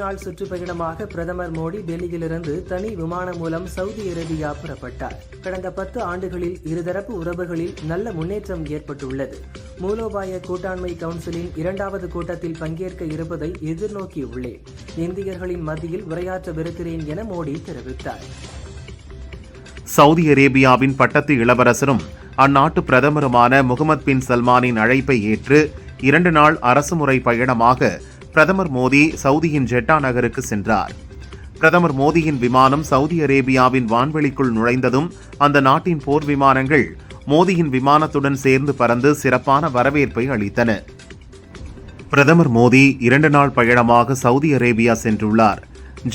நாள் சுற்றுப்பயணமாக பிரதமர் மோடி டெல்லியிலிருந்து தனி விமானம் மூலம் சவுதி அரேபியா புறப்பட்டார். கடந்த 10 ஆண்டுகளில் இருதரப்பு உறவுகளில் நல்ல முன்னேற்றம் ஏற்பட்டுள்ளது. மூலோபாய கூட்டாண்மை கவுன்சிலின் 2வது கூட்டத்தில் பங்கேற்க இருப்பதை எதிர்நோக்கியுள்ளேன். இந்தியர்களின் மத்தியில் உரையாற்றவிருக்கிறேன் என மோடி தெரிவித்தார். சவுதி அரேபியாவின் பட்டத்து இளவரசரும் அந்நாட்டு பிரதமருமான முகமது பின் சல்மானின் அழைப்பை ஏற்று 2 நாள் அரசுமுறை பயணமாக பிரதமர் மோடி சவுதியின் ஜெட்டா நகருக்கு சென்றார். பிரதமர் மோடியின் விமானம் சவுதி அரேபியாவின் வான்வெளிக்குள் நுழைந்ததும் அந்த நாட்டின் போர் விமானங்கள் மோடியின் விமானத்துடன் சேர்ந்து பறந்து சிறப்பான வரவேற்பை அளித்தன. பிரதமர் மோடி 2 நாள் பயணமாக சவுதி அரேபியா சென்றுள்ளார்.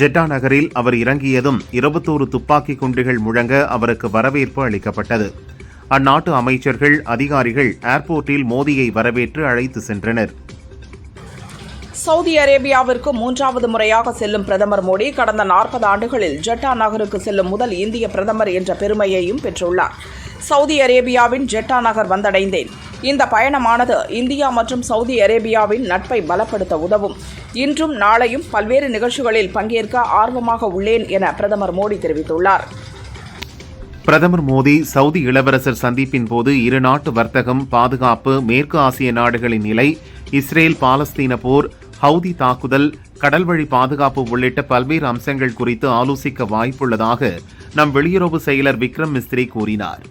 ஜெட்டா நகரில் அவர் இறங்கியதும் 21 துப்பாக்கி குண்டுகள் முழங்க அவருக்கு வரவேற்பு அளிக்கப்பட்டது. அந்நாட்டு அமைச்சர்கள், அதிகாரிகள் ஏர்போர்ட்டில் மோடியை வரவேற்று அழைத்து சென்றனர். சவுதி அரேபியாவிற்கு 3வது முறையாக செல்லும் பிரதமர் மோடி கடந்த 40 ஆண்டுகளில் ஜெட்டா நகருக்கு செல்லும் முதல் இந்திய பிரதமர் என்ற பெருமையையும் பெற்றுள்ளார். சவுதி அரேபியாவின் ஜெட்டா நகர் வந்தடைந்தேன். இந்த பயணமானது இந்தியா மற்றும் சவுதி அரேபியாவின் நட்பை பலப்படுத்த உதவும். இன்றும் நாளையும் பல்வேறு நிகழ்ச்சிகளில் பங்கேற்க ஆர்வமாக உள்ளேன் என பிரதமர் மோடி தெரிவித்துள்ளார். பிரதமர் மோடி சவுதி இளவரசர் சந்திப்பின் போது இரு நாட்டு வர்த்தகம், பாதுகாப்பு, மேற்கு ஆசிய நாடுகளின் நிலை, இஸ்ரேல் பாலஸ்தீன போர், ஹவுதி தாக்குதல், கடல்வழி பாதுகாப்பு உள்ளிட்ட பல்வேறு அம்சங்கள் குறித்து ஆலோசிக்க வாய்ப்புள்ளதாக நம் வெளியுறவு செயலர் விக்ரம் மிஸ்ரி கூறினார்.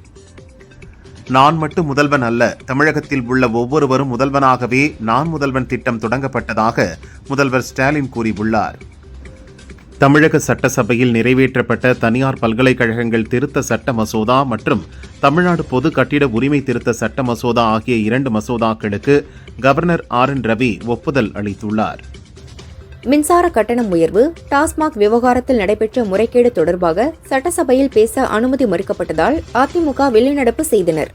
நான் மட்டும் முதல்வன் அல்ல, தமிழகத்தில் உள்ள ஒவ்வொருவரும் முதல்வனாகவே நான் முதல்வன் திட்டம் தொடங்கப்பட்டதாக முதல்வர் ஸ்டாலின் கூறியுள்ளார். தமிழக சட்டசபையில் நிறைவேற்றப்பட்ட தனியார் பல்கலைக்கழகங்கள் திருத்த சட்ட மசோதா மற்றும் தமிழ்நாடு பொது கட்டிட உரிமை திருத்த சட்ட மசோதா ஆகிய 2 மசோதாக்களுக்கு கவர்னர் RN ரவி ஒப்புதல் அளித்துள்ளார். மின்சார கட்டணம் உயர்வு, டாஸ்மாக் விவகாரத்தில் நடைபெற்ற முறைகேடு தொடர்பாக சட்டசபையில் பேச அனுமதி மறுக்கப்பட்டதால் அதிமுக வெளிநடப்பு செய்தனர்.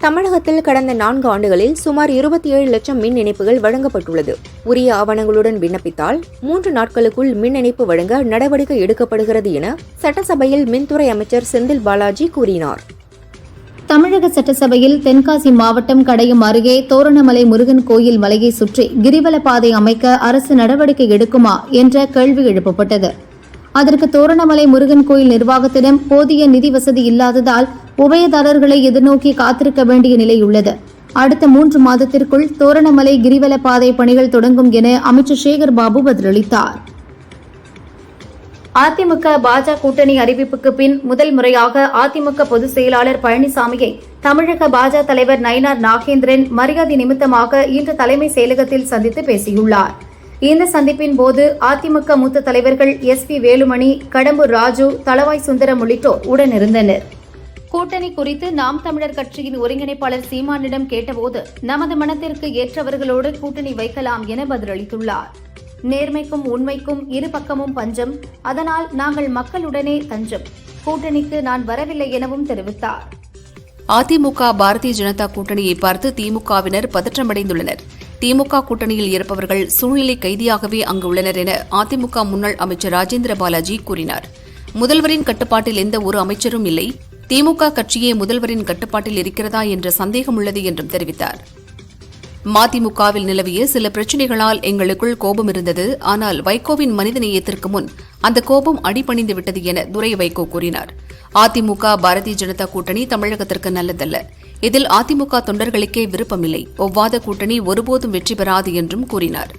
தமிழகத்தில் கடந்த 4 ஆண்டுகளில் சுமார் 27 லட்சம் மின் இணைப்புகள் வழங்கப்பட்டுள்ளது. உரிய ஆவணங்களுடன் விண்ணப்பித்தால் 3 நாட்களுக்குள் மின் இணைப்பு வழங்க நடவடிக்கை எடுக்கப்படுகிறது என சட்டசபையில் மின்துறை அமைச்சர் செந்தில் பாலாஜி கூறினார். தமிழக சட்டசபையில் தென்காசி மாவட்டம் கடையம் அருகே தோரணமலை முருகன் கோயில் மலையை சுற்றி கிரிவல பாதை அமைக்க அரசு நடவடிக்கை எடுக்குமா என்ற கேள்வி எழுப்பப்பட்டது. அதற்கு தோரணமலை முருகன் கோயில் நிர்வாகத்திடம் போதிய நிதி வசதி இல்லாததால் உபயதாரர்களை எதிர்நோக்கி காத்திருக்க வேண்டிய நிலை உள்ளது. அடுத்த 3 மாதத்திற்குள் தோரணமலை கிரிவல பாதை பணிகள் தொடங்கும் என அமைச்சர் சேகர் பாபு பதிலளித்தார். அதிமுக பாஜக கூட்டணி அறிவிப்புக்கு பின் முதல் முறையாக அதிமுக பொதுச் செயலாளர் பழனிசாமியை தமிழக பாஜக தலைவர் நயினார் நாகேந்திரன் மரியாதை நிமித்தமாக இன்று தலைமை செயலகத்தில் சந்தித்து பேசியுள்ளார். இந்த சந்திப்பின் போது அதிமுக மூத்த தலைவர்கள் SP வேலுமணி, கடம்பூர் ராஜு, தளவாய் சுந்தரம் உள்ளிட்டோர் உடனிருந்தனர். கூட்டணி குறித்து நாம் தமிழர் கட்சியின் ஒருங்கிணைப்பாளர் சீமானிடம் கேட்டபோது நமது மனத்திற்கு ஏற்றவர்களோடு கூட்டணி வைக்கலாம் என பதிலளித்துள்ளார். நேர்மைக்கும் உண்மைக்கும் இரு பக்கமும் பஞ்சம், அதனால் நாங்கள் மக்களுடனே தஞ்சம். கூட்டணிக்கு நான் வரவில்லை எனவும் தெரிவித்தார். அதிமுக பாரதிய ஜனதா கூட்டணியை பார்த்து திமுகவினர் பதற்றமடைந்துள்ளனர். திமுக கூட்டணியில் இருப்பவர்கள் சூழ்நிலை கைதியாகவே அங்கு உள்ளனர் என அதிமுக முன்னாள் அமைச்சர் ராஜேந்திர பாலாஜி கூறினார். முதல்வரின் கட்டுப்பாட்டில் எந்த ஒரு அமைச்சரும் இல்லை. திமுக கட்சியே முதல்வரின் கட்டுப்பாட்டில் இருக்கிறதா என்ற சந்தேகம் உள்ளது என்றும் தெரிவித்தார். மதிமுகவில் நிலவிய சில பிரச்சினைகளால் எங்களுக்குள் கோபம் இருந்தது. ஆனால் வைகோவின் மனிதநேயத்திற்கு முன் அந்த கோபம் அடிபணிந்து விட்டது என துரை வைகோ கூறினார். அதிமுக பாரதிய ஜனதா கூட்டணி தமிழகத்திற்கு நல்லதல்ல. இதில் அதிமுக தொண்டர்களுக்கே விருப்பமில்லை. ஒவ்வாத கூட்டணி ஒருபோதும் வெற்றி பெறாது என்றும் கூறினார்.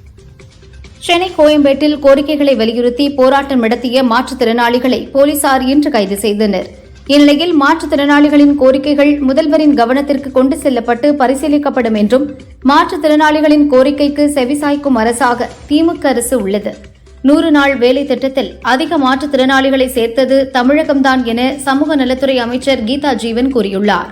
சென்னை கோயம்பேட்டில் கோரிக்கைகளை வலியுறுத்தி போராட்டம் நடத்திய மாற்றுத்திறனாளிகளை போலீசார் இன்று கைது செய்தனர். இந்நிலையில் மாற்றுத்திறனாளிகளின் கோரிக்கைகள் முதல்வரின் கவனத்திற்கு கொண்டு செல்லப்பட்டு பரிசீலிக்கப்படும் என்றும் மாற்றுத்திறனாளிகளின் கோரிக்கைக்கு செவிசாய்க்கும் அரசாக திமுக அரசு உள்ளது. 100 நாள் வேலை திட்டத்தில் அதிக மாற்றுத்திறனாளிகளை சேர்த்தது தமிழகம்தான் என சமூக நலத்துறை அமைச்சர் கீதா ஜீவன் கூறியுள்ளார்.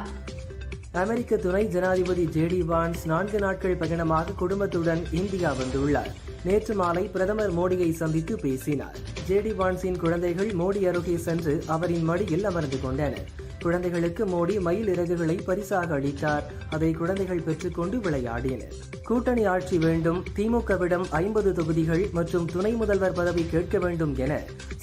அமெரிக்க துணை ஜனாதிபதி JD வான்ஸ் 4 நாட்கள் பயணமாக குடும்பத்துடன் இந்தியா வந்துள்ளார். நேற்று மாலை பிரதமர் மோடியை சந்தித்து பேசினார். JD வான்ஸின் குழந்தைகள் மோடி அருகே சென்று அவரின் மடியில் அமர்ந்து கொண்டனர். குழந்தைகளுக்கு மோடி மயில் இறகுகளை பரிசாக அளித்தார். அதை குழந்தைகள் பெற்றுக்கொண்டு விளையாடினர். கூட்டணி ஆட்சி வேண்டும், திமுகவிடம் 50 தொகுதிகள் மற்றும் துணை முதல்வர் பதவி கேட்க வேண்டும் என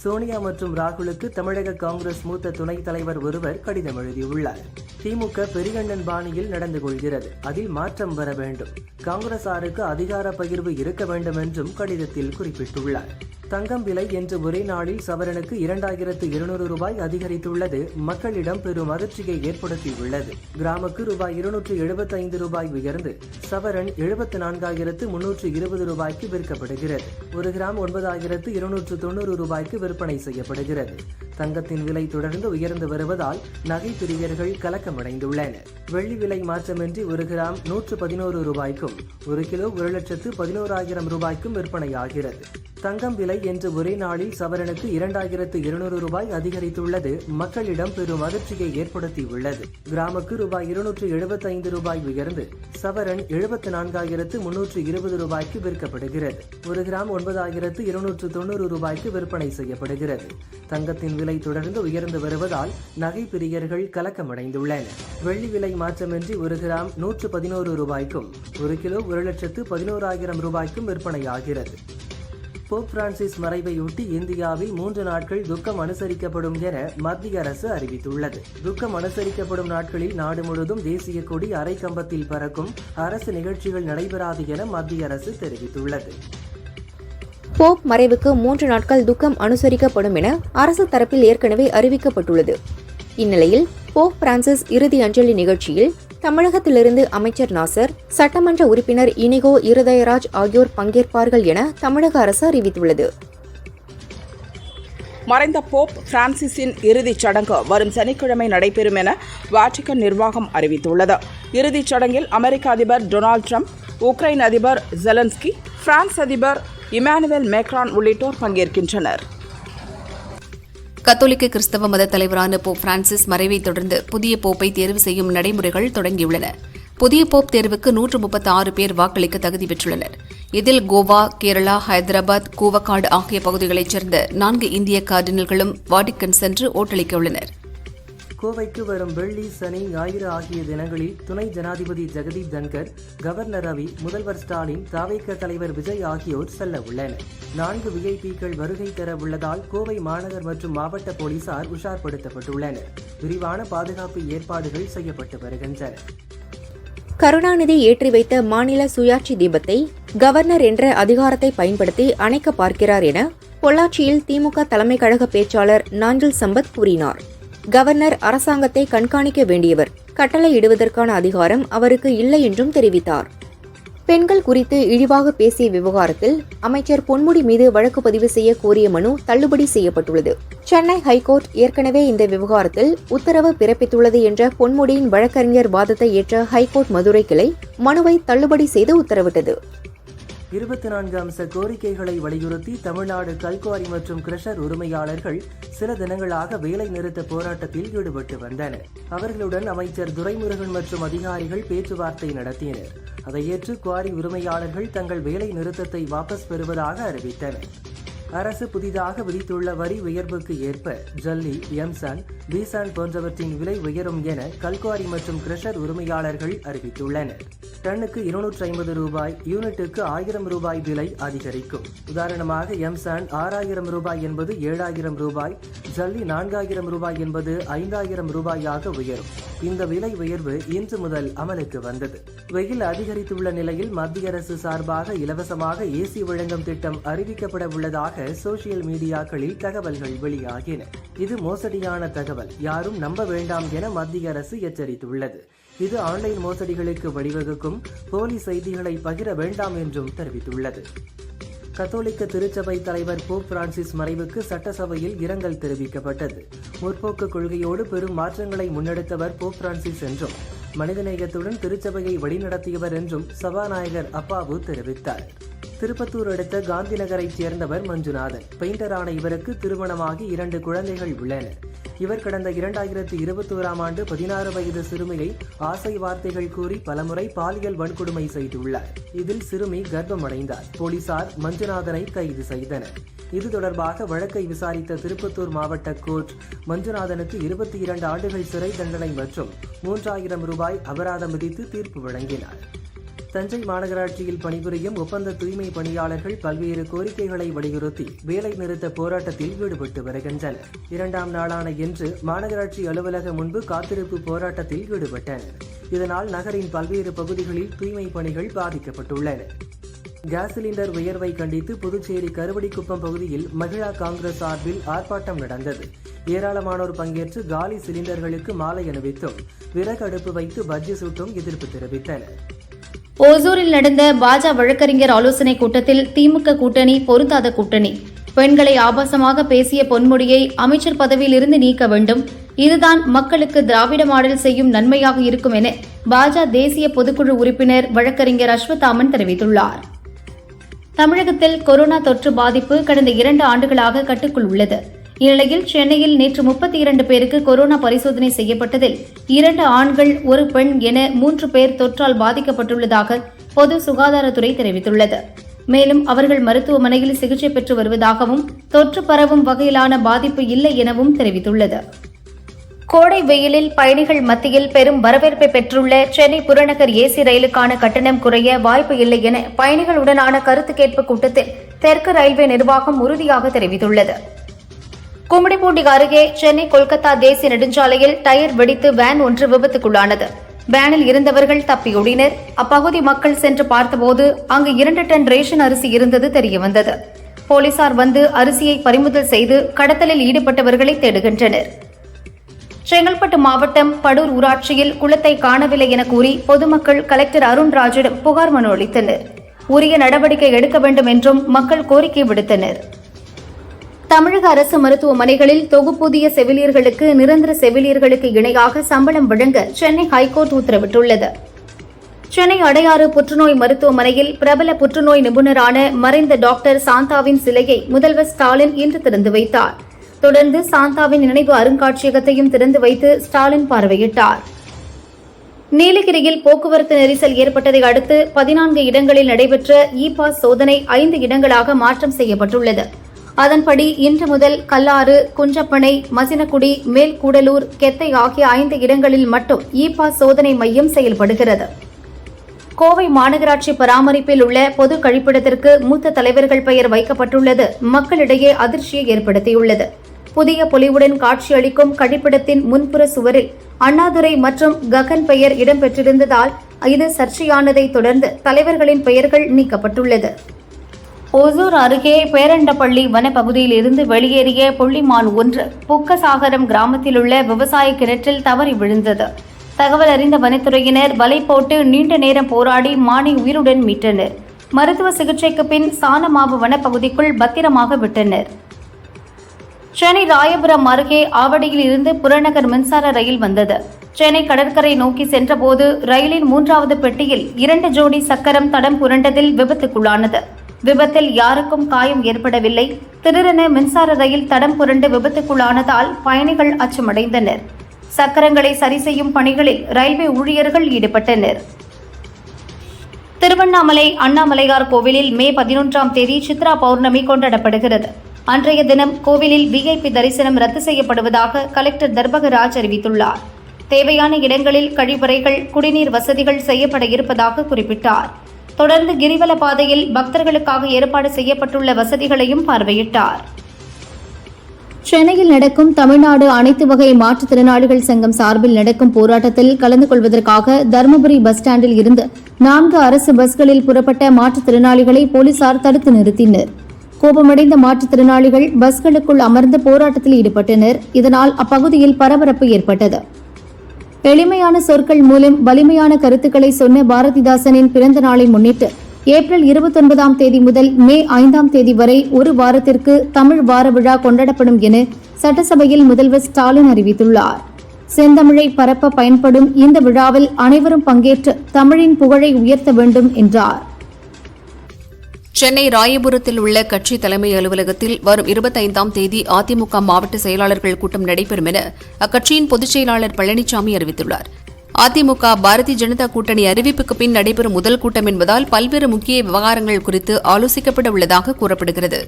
சோனியா மற்றும் ராகுலுக்கு தமிழக காங்கிரஸ் மூத்த துணைத் தலைவர் ஒருவர் கடிதம் எழுதியுள்ளார். திமுக பெரியண்ணன் பாணியில் நடந்து கொள்கிறது, அதில் மாற்றம் வர வேண்டும். காங்கிரசாருக்கு அதிகார பகிர்வு இருக்க வேண்டும் என்றும் கடிதத்தில் குறிப்பிட்டுள்ளார். தங்கம் விலை என்று ஒரே நாளில் சவரனுக்கு 2200 ரூபாய் அதிகரித்துள்ளது மக்களிடம் பெரும் அதிர்ச்சியை ஏற்படுத்தியுள்ளது. கிராமுக்கு ரூபாய் 275 ரூபாய் உயர்ந்து சவரன் 74,320 ரூபாய்க்கு விற்கப்படுகிறது. ஒரு கிராம் 9,290 ரூபாய்க்கு விற்பனை செய்யப்படுகிறது. தங்கத்தின் விலை தொடர்ந்து உயர்ந்து வருவதால் நகை பிரியர்கள் கலக்கமடைந்துள்ளனர். வெள்ளி விலை மாற்றமின்றி ஒரு கிராம் 111 ரூபாய்க்கும் ஒரு கிலோ 1,11,000 ரூபாய்க்கும் விற்பனையாகிறது. தங்கம் விலை என்று ஒரே நாளில் சவரனுக்கு 2200 ரூபாய் அதிகரித்துள்ளது மக்களிடம் பெரும் அதிர்ச்சியை ஏற்படுத்தியுள்ளது. கிராமுக்கு ரூபாய் 275 ரூபாய் உயர்ந்து சவரன் 74,320 ரூபாய்க்கு விற்கப்படுகிறது. ஒரு கிராம் 9,290 ரூபாய்க்கு விற்பனை செய்யப்படுகிறது. தங்கத்தின் விலை தொடர்ந்து உயர்ந்து வருவதால் நகை பிரியர்கள் கலக்கமடைந்துள்ளனர். வெள்ளி விலை மாற்றமின்றி ஒரு கிராம் 111 ரூபாய்க்கும் ஒரு கிலோ 1,11,000 ரூபாய்க்கும் விற்பனையாகிறது. போப் பிரான்சிஸ் மறைவையொட்டி இந்தியாவில் 3 நாட்கள் துக்கம் அனுசரிக்கப்படும் என மத்திய அரசு அறிவித்துள்ளது. துக்கம் அனுசரிக்கப்படும் நாட்களில் நாடு முழுவதும் தேசிய கொடி அரை கம்பத்தில் பறக்கும். அரசு நிகழ்ச்சிகள் நடைபெறாது என மத்திய அரசு தெரிவித்துள்ளது. போப் மறைவுக்கு 3 நாட்கள் துக்கம் அனுசரிக்கப்படும் என அரசு தரப்பில் ஏற்கனவே அறிவிக்கப்பட்டுள்ளது. இந்நிலையில் போப் பிரான்சிஸ் இறுதி அஞ்சலி நிகழ்ச்சியில் தமிழகத்திலிருந்து அமைச்சர் நாசர், சட்டமன்ற உறுப்பினர் இனிகோ இருதயராஜ் ஆகியோர் பங்கேற்பார்கள் என தமிழக அரசு அறிவித்துள்ளது. மறைந்த போப் பிரான்சிஸின் இறுதிச் சடங்கு வரும் சனிக்கிழமை நடைபெறும் என வாட்டிகன் நிர்வாகம் அறிவித்துள்ளது. இறுதிச் சடங்கில் அமெரிக்க அதிபர் டொனால்டு டிரம்ப், உக்ரைன் அதிபர் ஜெலன்ஸ்கி, பிரான்ஸ் அதிபர் இமானுவேல் மேக்ரான் உள்ளிட்டோர் பங்கேற்கின்றனர். கத்தோலிக்க கிறிஸ்தவ மத தலைவரான போப் பிரான்சிஸ் மறைவை தொடர்ந்து புதிய போப்பை தேர்வு செய்யும் நடைமுறைகள் தொடங்கியுள்ளன. புதிய போப் தேர்வுக்கு 136 பேர் வாக்களிக்க தகுதி பெற்றுள்ளனர். இதில் கோவா, கேரளா, ஹைதராபாத், கூவக்காடு ஆகிய பகுதிகளைச் சேர்ந்த 4 இந்திய கார்டினல்களும் வாட்டிகன் சென்று ஓட்டளிக்க உள்ளனர். கோவைக்கு வரும் வெள்ளி, சனி, ஞாயிறு ஆகிய தினங்களில் துணை ஜனாதிபதி ஜெகதீப் தன்கர், கவர்னர் ரவி, முதல்வர் ஸ்டாலின், தவிக தலைவர் விஜய் ஆகியோர் செல்ல உள்ளனர். 4 விஐபிக்கள் வருகை தர உள்ளதால் கோவை மாநகர் மற்றும் மாவட்ட போலீசார் உஷார்படுத்தப்பட்டுள்ளனர். விரிவான பாதுகாப்பு ஏற்பாடுகள் செய்யப்பட்டு வருகின்றன. கருணாநிதி ஏற்றி வைத்த மாநில சுயாட்சி தீபத்தை கவர்னர் என்ற அதிகாரத்தை பயன்படுத்தி அணைக்க பார்க்கிறார் என பொள்ளாச்சியில் திமுக தலைமை கழக பேச்சாளர் நாஞ்சில் சம்பத் கூறினார். கவர்னர் அரசாங்கத்தை கண்காணிக்க வேண்டியவர், கட்டளையிடுவதற்கான அதிகாரம் அவருக்கு இல்லை என்றும் தெரிவித்தார். பெண்கள் குறித்து இழிவாக பேசிய விவகாரத்தில் அமைச்சர் பொன்முடி மீது வழக்கு பதிவு செய்ய கோரிய மனு தள்ளுபடி செய்யப்பட்டுள்ளது. சென்னை ஹைகோர்ட் ஏற்கனவே இந்த விவகாரத்தில் உத்தரவு பிறப்பித்துள்ளது என்ற பொன்முடியின் வழக்கறிஞர் வாதத்தை ஏற்ற ஹைகோர்ட் மதுரை கிளை மனுவை தள்ளுபடி செய்து உத்தரவிட்டது. 24 அம்ச கோரிக்கைகளை வலியுறுத்தி தமிழ்நாடு கல்குவாரி மற்றும் கிரஷர் உரிமையாளர்கள் சில தினங்களாக வேலை நிறுத்த போராட்டத்தில் ஈடுபட்டு வந்தனர். அவர்களுடன் அமைச்சர் துரைமுருகன் மற்றும் அதிகாரிகள் பேச்சுவார்த்தை நடத்தினர். அதை ஏற்று குவாரி உரிமையாளர்கள் தங்கள் வேலை நிறுத்தத்தை வாபஸ் பெறுவதாக அறிவித்தனர். அரசு புதிதாக விதித்துள்ள வரி உயர்வுக்கு ஏற்ப ஜல்லி, எம்சான், பீசான் போன்றவற்றின் விலை உயரும் என கல்குவாரி மற்றும் கிரஷர் உரிமையாளர்கள் அறிவித்துள்ளனர். டன்னுக்கு 250 ரூபாய், யூனிட்டுக்கு 1000 ரூபாய் விலை அதிகரிக்கும். உதாரணமாக எம்சான் 6000 ரூபாய் என்பது 7000 ரூபாய், ஜல்லி 4000 ரூபாய் என்பது 5000 ரூபாயாக உயரும். இந்த விலை உயர்வு இன்று முதல் அமலுக்கு வந்தது. வெயில் அதிகரித்துள்ள நிலையில் மத்திய அரசு சார்பாக இலவசமாக ஏசி வழங்கும் திட்டம் அறிவிக்கப்பட உள்ளதாக சோசியல் மீடியாக்களில் தகவல்கள் வெளியாகின. இது மோசடியான தகவல், யாரும் நம்ப வேண்டாம் என மத்திய அரசு எச்சரித்துள்ளது. இது ஆன்லைன் மோசடிகளுக்கு வழிவகுக்கும், போலி செய்திகளை பகிர வேண்டாம் என்றும் தெரிவித்துள்ளது. கத்தோலிக்க திருச்சபை தலைவர் போப் பிரான்சிஸ் மறைவுக்கு சட்டசபையில் இரங்கல் தெரிவிக்கப்பட்டது. முற்போக்கு கொள்கையோடு பெரும் மாற்றங்களை முன்னெடுத்தவர் போப் பிரான்சிஸ் என்றும் மனிதநேயத்துடன் திருச்சபையை வழிநடத்தியவர் என்றும் சபாநாயகர் அப்பாவு தெரிவித்தார். திருப்பத்தூர் அடுத்த காந்தி நகரைச் சேர்ந்தவர் மஞ்சுநாதன். பெயிண்டரான இவருக்கு திருமணமாகி 2 குழந்தைகள் உள்ளனர். இவர் கடந்த 2021ஆம் ஆண்டு 16 வயது சிறுமியை ஆசை வார்த்தைகள் கூறி பலமுறை பாலியல் வன்கொடுமை செய்துள்ளார். இதில் சிறுமி கர்ப்பமடைந்தார். போலீசார் மஞ்சுநாதனை கைது செய்தனர். இது தொடர்பாக வழக்கை விசாரித்த திருப்பத்தூர் மாவட்ட கோர்ட் மஞ்சுநாதனுக்கு 22 ஆண்டுகள் சிறை தண்டனை மற்றும் 3000 ரூபாய் அபராதம் விதித்து தீர்ப்பு வழங்கினார். தஞ்சை மாநகராட்சியில் பணிபுரியும் ஒப்பந்த தூய்மை பணியாளர்கள் பல்வேறு கோரிக்கைகளை வலியுறுத்தி வேலை நிறுத்த போராட்டத்தில் ஈடுபட்டு வருகின்றனர். 2ஆம் நாளான இன்று மாநகராட்சி அலுவலகம் முன்பு காத்திருப்பு போராட்டத்தில் ஈடுபட்டனர். இதனால் நகரின் பல்வேறு பகுதிகளில் தூய்மை பணிகள் பாதிக்கப்பட்டுள்ளன. கேஸ் சிலிண்டர் உயர்வை கண்டித்து புதுச்சேரி கருவடிக்குப்பம் பகுதியில் மகிழா காங்கிரஸ் சார்பில் ஆர்ப்பாட்டம் நடந்தது. ஏராளமானோர் பங்கேற்று காலி சிலிண்டர்களுக்கு மாலை அணிவித்தும் விறகு அடுப்பு வைத்து பஜ்ஜி சுட்டும் எதிர்ப்பு தெரிவித்தனர். ஓசூரில் நடந்த பாஜ வழக்கறிஞர் ஆலோசனைக் கூட்டத்தில் திமுக கூட்டணி பொருந்தாத கூட்டணி, பெண்களை ஆபாசமாக பேசிய பொன்முடியை அமைச்சர் பதவியில் இருந்து நீக்க வேண்டும், இதுதான் மக்களுக்கு திராவிட மாடல் செய்யும் நன்மையாக இருக்கும் என பாஜ தேசிய பொதுக்குழு உறுப்பினர் வழக்கறிஞர் அஸ்வத்தாமன் தெரிவித்துள்ளார். தமிழகத்தில் கொரோனா தொற்று பாதிப்பு கடந்த 2 ஆண்டுகளாக கட்டுக்குள் உள்ளது. இந்நிலையில் சென்னையில் நேற்று 32 பேருக்கு கொரோனா பரிசோதனை செய்யப்பட்டதில் 2 ஆண்கள் 1 பெண் என 3 பேர் தொற்றால் பாதிக்கப்பட்டுள்ளதாக பொது சுகாதாரத்துறை தெரிவித்துள்ளது. மேலும் அவர்கள் மருத்துவமனையில் சிகிச்சை பெற்று வருவதாகவும் தொற்று பரவும் வகையிலான பாதிப்பு இல்லை எனவும் தெரிவித்துள்ளது. கோடை வெயிலில் பயணிகள் மத்தியில் பெரும் வரவேற்பை பெற்றுள்ள சென்னை புறநகர் ஏசி ரயிலுக்கான கட்டணம் குறைய வாய்ப்பு இல்லை என பயணிகளுடனான கருத்து கேட்பு கூட்டத்தில் தெற்கு ரயில்வே நிர்வாகம் உறுதியாக தெரிவித்துள்ளது. கும்மிடிப்பூண்டி அருகே சென்னை கொல்கத்தா தேசிய நெடுஞ்சாலையில் டயர் வெடித்து வேன் ஒன்று விபத்துக்குள்ளானது. வேனில் இருந்தவர்கள் தப்பியோடினர். அப்பகுதி மக்கள் சென்று பார்த்தபோது அங்கு 2 டன் ரேஷன் அரிசி இருந்தது தெரியவந்தது. போலீசார் வந்து அரிசியை பறிமுதல் செய்து கடத்தலில் ஈடுபட்டவர்களை தேடுகின்றனர். செங்கல்பட்டு மாவட்டம் படூர் ஊராட்சியில் குளத்தை காணவில்லை என கூறி பொதுமக்கள் கலெக்டர் அருண்ராஜிடம் புகார் மனு அளித்தனர். உரிய நடவடிக்கை எடுக்க வேண்டும் என்றும் மக்கள் கோரிக்கை விடுத்தனர். தமிழக அரசு மருத்துவமனைகளில் தொகுப்பூதிய செவிலியர்களுக்கு நிரந்தர செவிலியர்களுக்கு இணையாக சம்பளம் வழங்க சென்னை ஹைகோர்ட் உத்தரவிட்டுள்ளது. சென்னை அடையாறு புற்றுநோய் மருத்துவமனையில் பிரபல புற்றுநோய் நிபுணரான மறைந்த டாக்டர் சாந்தாவின் சிலையை முதல்வர் ஸ்டாலின் இன்று திறந்து வைத்தார். தொடர்ந்து சாந்தாவின் நினைவு அருங்காட்சியகத்தையும் திறந்து வைத்து ஸ்டாலின் பார்வையிட்டார். நீலகிரியில் போக்குவரத்து நெரிசல் ஏற்பட்டதை அடுத்து 14 இடங்களில் நடைபெற்ற இ-பாஸ் சோதனை 5 இடங்களாக மாற்றம் செய்யப்பட்டுள்ளது. அதன்படி இன்று முதல் கல்லாறு, குஞ்சப்பனை, மசினகுடி, மேல்கூடலூர், கெத்தை ஆகிய 5 இடங்களில் மட்டும் இ-பாஸ் சோதனை மையம் செயல்படுகிறது. கோவை மாநகராட்சி பராமரிப்பில் உள்ள பொது கழிப்பிடத்திற்கு மூத்த தலைவர்கள் பெயர் வைக்கப்பட்டுள்ளது மக்களிடையே அதிர்ச்சியை ஏற்படுத்தியுள்ளது. புதிய பொலிவுடன் காட்சியளிக்கும் கழிப்பிடத்தின் முன்புற சுவரில் அண்ணாதுரை மற்றும் ககன் பெயர் இடம்பெற்றிருந்ததால் இது சர்ச்சையானதை தொடர்ந்து தலைவர்களின் பெயர்கள் நீக்கப்பட்டுள்ளது. ஓசூர் அருகே பேரண்டப்பள்ளி வனப்பகுதியில் இருந்து வெளியேறிய புள்ளிமான் ஒன்று புக்கசாகரம் கிராமத்தில் உள்ள விவசாய கிணற்றில் தவறி விழுந்தது. தகவல் அறிந்த வனத்துறையினர் வலை போட்டு நீண்ட நேரம் போராடி மானை உயிருடன் மீட்டனர். மருத்துவ சிகிச்சைக்கு பின் சானமாவு வனப்பகுதிக்குள் பத்திரமாக விட்டனர். சென்னை ராயபுரம் அருகே ஆவடியில் இருந்து புறநகர் மின்சார ரயில் வந்தது. சென்னை கடற்கரை நோக்கி சென்றபோது ரயிலின் 3வது பெட்டியில் 2 ஜோடி சக்கரம் தடம் புரண்டதில் விபத்துக்குள்ளானது. விபத்தில் யாருக்கும் காயம் ஏற்படவில்லை. திடீரென மின்சார ரயில் தடம் புரண்டு விபத்துக்குள்ளானதால் பயணிகள் அச்சமடைந்தனர். சக்கரங்களை சரி செய்யும் பணிகளில் ரயில்வே ஊழியர்கள் ஈடுபட்டனர். திருவண்ணாமலை அண்ணாமலையார் கோவிலில் மே 11ஆம் தேதி சித்ரா பௌர்ணமி கொண்டாடப்படுகிறது. அன்றைய தினம் கோவிலில் விஐபி தரிசனம் ரத்து செய்யப்படுவதாக கலெக்டர் தர்பகராஜ் அறிவித்துள்ளார். தேவையான இடங்களில் கழிவறைகள், குடிநீர் வசதிகள் செய்யப்பட இருப்பதாக குறிப்பிட்டார். தொடர்ந்து கிரிவல பாதையில் பக்தர்களுக்காக ஏற்பாடு செய்யப்பட்டுள்ள வசதிகளையும் பார்வையிட்டார். சென்னையில் நடக்கும் தமிழ்நாடு அனைத்து வகை மாற்றுத்திறனாளிகள் சங்கம் சார்பில் நடக்கும் போராட்டத்தில் கலந்து கொள்வதற்காக தருமபுரி பஸ் ஸ்டாண்டில் இருந்து 4 அரசு பஸ்களில் புறப்பட்ட மாற்றுத்திறனாளிகளை போலீசார் தடுத்து நிறுத்தினர். கோபமடைந்த மாற்றுத்திறனாளிகள் பஸ்களுக்குள் அமர்ந்து போராட்டத்தில் ஈடுபட்டனர். இதனால் அப்பகுதியில் பரபரப்பு ஏற்பட்டது. எளிமையான சொற்கள் மூலம் வலிமையான கருத்துக்களை சொன்ன பாரதிதாசனின் பிறந்த நாளை முன்னிட்டு ஏப்ரல் 29ஆம் தேதி முதல் மே 5ஆம் தேதி வரை ஒரு வாரத்திற்கு தமிழ் வார விழா கொண்டாடப்படும் என சட்டசபையில் முதல்வர் ஸ்டாலின் அறிவித்துள்ளார். செந்தமிழை பரப்ப பயன்படும் இந்த விழாவில் அனைவரும் பங்கேற்று தமிழின் புகழை உயர்த்த வேண்டும் என்றார். சென்னை ராயபுரத்தில் உள்ள கட்சி தலைமை அலுவலகத்தில் வரும் 25ஆம் தேதி அதிமுக மாவட்ட செயலாளர்கள் கூட்டம் நடைபெறும் என அக்கட்சியின் பொதுச் செயலாளர் பழனிசாமி அறிவித்துள்ளார். அதிமுக பாரதிய ஜனதா கூட்டணி அறிவிப்புக்கு பின் நடைபெறும் முதல் கூட்டம் என்பதால் பல்வேறு முக்கிய விவகாரங்கள் குறித்து ஆலோசிக்கப்பட உள்ளதாக கூறப்படுகிறது.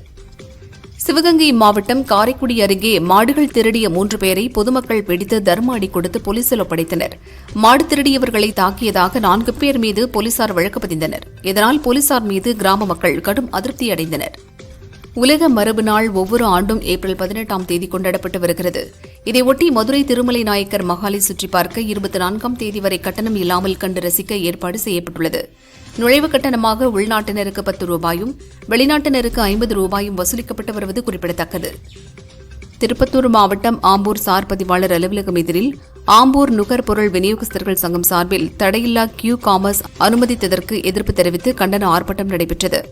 சிவகங்கை மாவட்டம் காரைக்குடி அருகே மாடுகள் திருடிய 3 பேரை பொதுமக்கள் பிடித்து தர்ம அடி கொடுத்து போலீசில் ஒப்படைத்தனர். மாடு திருடியவர்களை தாக்கியதாக 4 பேர் மீது போலீசார் வழக்கு பதிந்தனர். இதனால் போலீசார் மீது கிராம மக்கள் கடும் அதிருப்தி அடைந்தனர். உலக மரபு நாள் ஒவ்வொரு ஆண்டும் ஏப்ரல் 18ஆம் தேதி கொண்டாடப்பட்டு வருகிறது. இதையொட்டி மதுரை திருமலை நாயக்கர் மகாலை சுற்றி பார்க்க 24ஆம் தேதி வரை கட்டணம் இல்லாமல் கண்டு ரசிக்க ஏற்பாடு செய்யப்பட்டுள்ளது. நுழைவு கட்டணமாக உள்நாட்டினருக்கு 10 ரூபாயும் வெளிநாட்டினருக்கு 50 ரூபாயும் வசூலிக்கப்பட்டு வருவது குறிப்பிடத்தக்கது. திருப்பத்தூர் மாவட்டம் ஆம்பூர் சார் பதிவாளர் அலுவலகம் எதிரில் ஆம்பூர் நுகர்பொருள் விநியோகஸ்தர்கள் சங்கம் சார்பில் தடையில்லா கியூ காமர்ஸ் அனுமதித்ததற்கு எதிர்ப்பு தெரிவித்து கண்டன ஆர்ப்பாட்டம் நடைபெற்றது.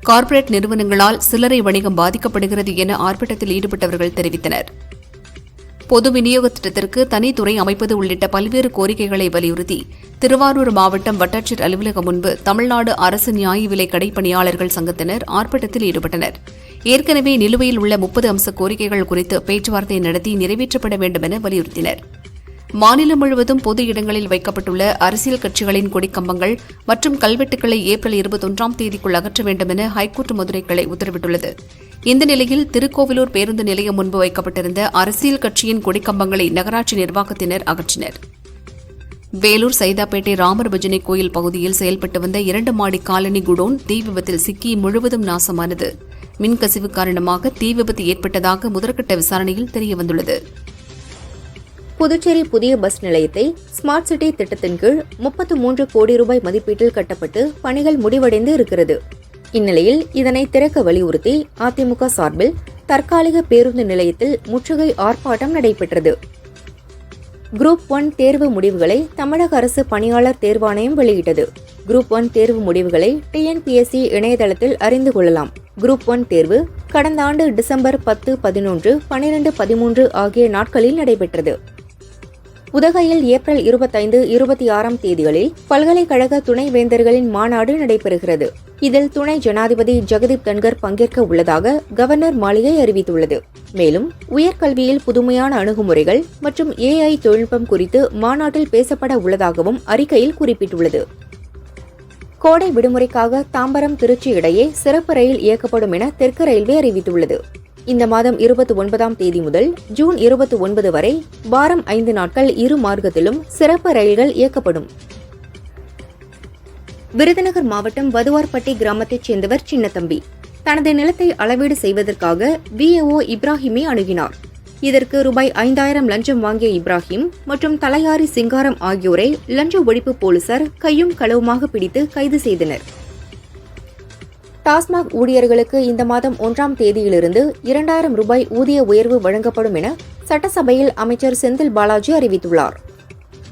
கார்ப்பரேட் நிறுவனங்களால் சில்லறை வணிகம் பாதிக்கப்படுகிறது என ஆர்ப்பாட்டத்தில் ஈடுபட்டவர்கள் தெரிவித்தனர். பொது விநியோக திட்டத்திற்கு தனித்துறை அமைப்பது உள்ளிட்ட பல்வேறு கோரிக்கைகளை வலியுறுத்தி திருவாரூர் மாவட்டம் வட்டாட்சியர் அலுவலகம் முன்பு தமிழ்நாடு அரசு நியாய விலை கடை பணியாளர்கள் சங்கத்தினர் ஆர்ப்பாட்டத்தில் ஈடுபட்டனர். ஏற்கனவே நிலுவையில் உள்ள 30 அம்ச கோரிக்கைகள் குறித்து பேச்சுவார்த்தை நடத்தி நிறைவேற்றப்பட வேண்டும் என வலியுறுத்தினர். மாநிலம் முழுவதும் பொது இடங்களில் வைக்கப்பட்டுள்ள அரசியல் கட்சிகளின் கொடிக்கம்பங்கள் மற்றும் கல்வெட்டுகளை ஏப்ரல் 21ஆம் தேதிக்குள் அகற்ற வேண்டும் என ஹைகோர்ட் மதுரை கிளை உத்தரவிட்டுள்ளது. இந்த நிலையில் திருக்கோவிலூர் பேருந்து நிலையம் முன்பு வைக்கப்பட்டிருந்த அரசியல் கட்சியின் கொடிக்கம்பங்களை நகராட்சி நிர்வாகத்தினர் அகற்றினர். வேலூர் சைதாப்பேட்டை ராமர் பஜனை கோயில் பகுதியில் செயல்பட்டு வந்த 2 மாடி காலனி குடோன் தீ விபத்தில் சிக்கி முழுவதும் நாசமானது. மின்கசிவு காரணமாக தீ விபத்து ஏற்பட்டதாக முதற்கட்ட விசாரணையில் தெரியவந்துள்ளது. புதுச்சேரி புதிய பஸ் நிலையத்தை ஸ்மார்ட் சிட்டி திட்டத்தின் கீழ் 33 கோடி ரூபாய் மதிப்பீட்டில் கட்டப்பட்டு பணிகள் முடிவடைந்து இருக்கிறது. இந்நிலையில் இதனை திறக்க வலியுறுத்தி அதிமுக சார்பில் தற்காலிக பேருந்து நிலையத்தில் முற்றுகை ஆர்ப்பாட்டம் நடைபெற்றது. குரூப் 1 தேர்வு முடிவுகளை தமிழக அரசு பணியாளர் தேர்வாணையம் வெளியிட்டது. குரூப் 1 தேர்வு முடிவுகளை TNPSC இணையதளத்தில் அறிந்து கொள்ளலாம். குரூப் 1 தேர்வு கடந்த ஆண்டு டிசம்பர் 10, 11, 12, 13 ஆகிய நாட்களில் நடைபெற்றது. உதகையில் ஏப்ரல் 25, 26ஆம் தேதிகளில் பல்கலைக்கழக துணைவேந்தர்களின் மாநாடு நடைபெறுகிறது. இதில் துணை ஜனாதிபதி ஜெகதீப் தன்கர் பங்கேற்க உள்ளதாக கவர்னர் மாளிகை அறிவித்துள்ளது. மேலும் உயர்கல்வியில் புதுமையான அணுகுமுறைகள் மற்றும் AI தொழில்நுட்பம் குறித்து மாநாட்டில் பேசப்பட உள்ளதாகவும் அறிக்கையில் குறிப்பிட்டுள்ளது. கோடை விடுமுறைக்காக தாம்பரம் திருச்சி இடையே சிறப்பு ரயில் இயக்கப்படும் என தெற்கு ரயில்வே அறிவித்துள்ளது. இந்த மாதம் 29ஆம் தேதி முதல் ஜூன் 29 வரை வாரம் 5 நாட்கள் இரு மார்க்கத்திலும் சிறப்பு ரயில்கள் இயக்கப்படும். விருதுநகர் மாவட்டம் வதுவார்பட்டி கிராமத்தைச் சேர்ந்தவர் சின்னத்தம்பி தனது நிலத்தை அளவீடு செய்வதற்காக VAO இப்ராஹிமை அணுகினார். இதற்கு ரூபாய் 5000 லஞ்சம் வாங்கிய இப்ராஹிம் மற்றும் தலையாரி சிங்காரம் ஆகியோரை லஞ்ச ஒழிப்பு போலீசார் கையும் களவுமாக பிடித்து கைது செய்தனர். டாஸ்மாக் ஊழியர்களுக்கு இந்த மாதம் 1ஆம் தேதியிலிருந்து 2000 ரூபாய் ஊதிய உயர்வு வழங்கப்படும் என சட்டசபையில் அமைச்சர் செந்தில் பாலாஜி அறிவித்துள்ளார்.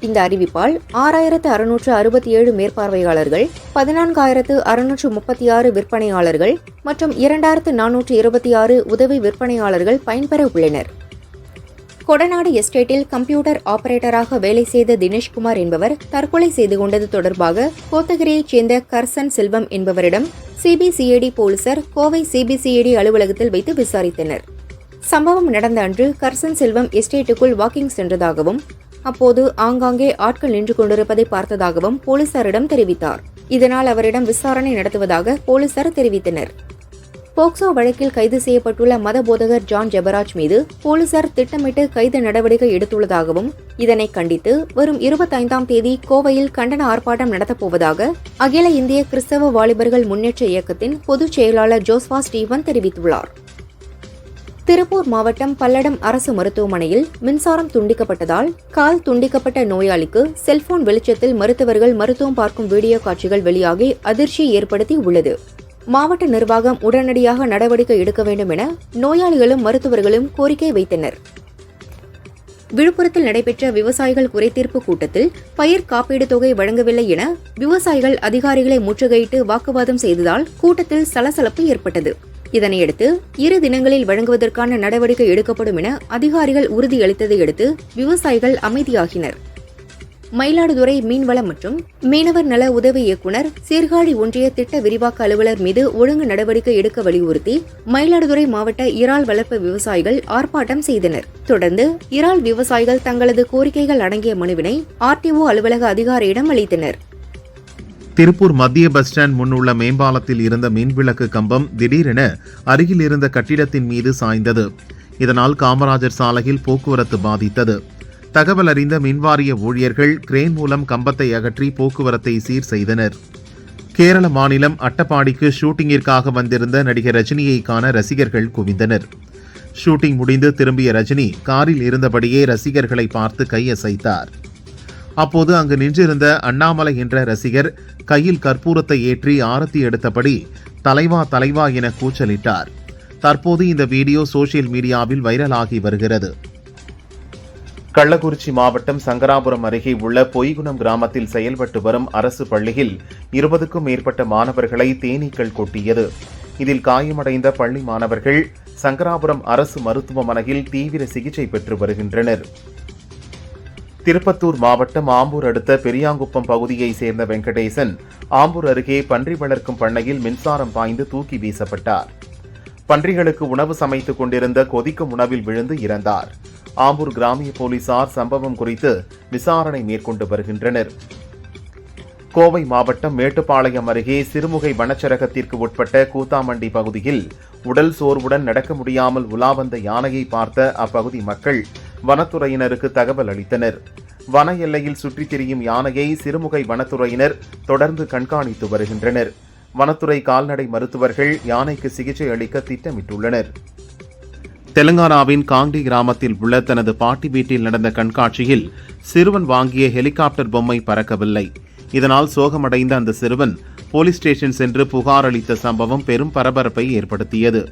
இந்த அறிவிப்பால் 6667 மேற்பார்வையாளர்கள், 14636 விற்பனையாளர்கள் மற்றும் 2426 உதவி விற்பனையாளர்கள் பயன்பெற உள்ளனர். கொடநாடு எஸ்டேட்டில் கம்ப்யூட்டர் ஆபரேட்டராக வேலை செய்த தினேஷ்குமார் என்பவர் தற்கொலை செய்து கொண்டது தொடர்பாக கோத்தகிரியைச் சேர்ந்த கர்சன் செல்வம் என்பவரிடம் CBCID போலீசார் கோவை CBCID அலுவலகத்தில் வைத்து விசாரித்தனர். சம்பவம் நடந்த அன்று கர்சன் செல்வம் எஸ்டேட்டுக்குள் வாக்கிங் சென்றதாகவும் அப்போது ஆங்காங்கே ஆட்கள் நின்று கொண்டிருப்பதை பார்த்ததாகவும் போலீசாரிடம் தெரிவித்தார். இதனால் அவரிடம் விசாரணை நடத்துவதாக போலீசார் தெரிவித்தனர். போக்சோ வழக்கில் கைது செய்யப்பட்டுள்ள மத போதகர் ஜான் ஜெபராஜ் மீது போலீசார் திட்டமிட்டு கைது நடவடிக்கை எடுத்துள்ளதாகவும் இதனை கண்டித்து வரும் 25ஆம் தேதி கோவையில் கண்டன ஆர்ப்பாட்டம் நடத்தப்போவதாக அகில இந்திய கிறிஸ்தவ வாலிபர்கள் முன்னேற்ற இயக்கத்தின் பொதுச் செயலாளர் ஜோஸ்வா ஸ்டீவன் தெரிவித்துள்ளார். திருப்பூர் மாவட்டம் பல்லடம் அரசு மருத்துவமனையில் மின்சாரம் துண்டிக்கப்பட்டதால் கால் துண்டிக்கப்பட்ட நோயாளிக்கு செல்போன் வெளிச்சத்தில் மருத்துவர்கள் மருத்துவம் பார்க்கும் வீடியோ காட்சிகள் வெளியாகி அதிர்ச்சியை ஏற்படுத்தி உள்ளது. மாவட்ட நிர்வாகம் உடனடியாக நடவடிக்கை எடுக்க வேண்டும் என நோயாளிகளும் மருத்துவர்களும் கோரிக்கை வைத்தனர். விழுப்புரத்தில் நடைபெற்ற விவசாயிகள் குறைதீர்ப்பு கூட்டத்தில் பயிர் காப்பீடு தொகை வழங்கவில்லை என விவசாயிகள் அதிகாரிகளை முற்றுகையிட்டு வாக்குவாதம் செய்ததால் கூட்டத்தில் சலசலப்பு ஏற்பட்டது. இதனையடுத்து 2 தினங்களில் வழங்குவதற்கான நடவடிக்கை எடுக்கப்படும் என அதிகாரிகள் உறுதியளித்ததை அடுத்து விவசாயிகள் அமைதியாகினர். மயிலாடுதுறை மீன்வளம் மற்றும் மீனவர் நல உதவி இயக்குநர் சீர்காழி ஒன்றிய திட்ட விரிவாக்க அலுவலர் மீது ஒழுங்கு நடவடிக்கை எடுக்க வலியுறுத்தி மயிலாடுதுறை மாவட்ட இறால் வளர்ப்பு விவசாயிகள் ஆர்ப்பாட்டம் செய்தனர். தொடர்ந்து இறால் விவசாயிகள் தங்களது கோரிக்கைகள் அடங்கிய மனுவினை ஆர்டிஓ அலுவலக அதிகாரியிடம் அளித்தனர். திருப்பூர் மத்திய பஸ் ஸ்டாண்ட் முன் உள்ள மேம்பாலத்தில் இருந்த மின்விளக்கு கம்பம் திடீரென அருகில் இருந்த கட்டிடத்தின் மீது சாய்ந்தது. இதனால் காமராஜர் சாலையில் போக்குவரத்து பாதித்தது. தகவல் அறிந்த மின்வாரிய ஊழியர்கள் கிரேன் மூலம் கம்பத்தை அகற்றி போக்குவரத்தை சீர் செய்தனர். கேரள மாநிலம் அட்டப்பாடிக்கு ஷூட்டிங்கிற்காக வந்திருந்த நடிகர் ரஜினியை காண ரசிகர்கள் குவிந்தனர். ஷூட்டிங் முடிந்து திரும்பிய ரஜினி காரில் இருந்தபடியே ரசிகர்களை பார்த்து கையசைத்தார். அப்போது அங்கு நின்றிருந்த அண்ணாமலை என்ற ரசிகர் கையில் கற்பூரத்தை ஏற்றி ஆரத்தி எடுத்தபடி தலைவா தலைவா என கூச்சலிட்டார். தற்போது இந்த வீடியோ சோசியல் மீடியாவில் வைரலாகி வருகிறது. கள்ளக்குறிச்சி மாவட்டம் சங்கராபுரம் அருகே உள்ள பொய்குணம் கிராமத்தில் செயல்பட்டு வரும் அரசு பள்ளியில் 20க்கும் மேற்பட்ட மாணவர்களை தேனீக்கள் கொட்டியது. இதில் காயமடைந்த பள்ளி மாணவர்கள் சங்கராபுரம் அரசு மருத்துவமனையில் தீவிர சிகிச்சை பெற்று வருகின்றனர். திருப்பத்தூர் மாவட்டம் ஆம்பூர் அடுத்த பெரியாங்குப்பம் பகுதியைச் சேர்ந்த வெங்கடேசன் ஆம்பூர் அருகே பன்றி வளர்க்கும் பண்ணையில் மின்சாரம் பாய்ந்து தூக்கி வீசப்பட்டார். பன்றிகளுக்கு உணவு சமைத்துக் கொண்டிருந்த கொதிக்கும் உணவில் விழுந்து இறந்தார். ஆம்பூர் கிராமிய போலீசார் சம்பவம் குறித்து விசாரணை மேற்கொண்டு வருகின்றனர். கோவை மாவட்டம் மேட்டுப்பாளையம் அருகே சிறுமுகை வனச்சரகத்திற்கு உட்பட்ட கூத்தாமண்டி பகுதியில் உடல் சோர்வுடன் நடக்க முடியாமல் உலா வந்த யானையை பார்த்த அப்பகுதி மக்கள் வனத்துறையினருக்கு தகவல் அளித்தனர். வன எல்லையில் சுற்றித் திரியும் யானையை சிறுமுகை வனத்துறையினர் தொடர்ந்து கண்காணித்து வருகின்றனர். வனத்துறை கால்நடை மருத்துவர்கள் யானைக்கு சிகிச்சை அளிக்க திட்டமிட்டுள்ளனர். தெலங்கானாவின் காங்டி கிராமத்தில் உள்ள தனது பாட்டி வீட்டில் நடந்த கண்காட்சியில் சிறுவன் வாங்கிய ஹெலிகாப்டர் பொம்மை பறக்கவில்லை. இதனால் சோகமடைந்த அந்த சிறுவன் போலீஸ் ஸ்டேஷன் சென்று புகார் அளித்த சம்பவம் பெரும் பரபரப்பை ஏற்படுத்தியது.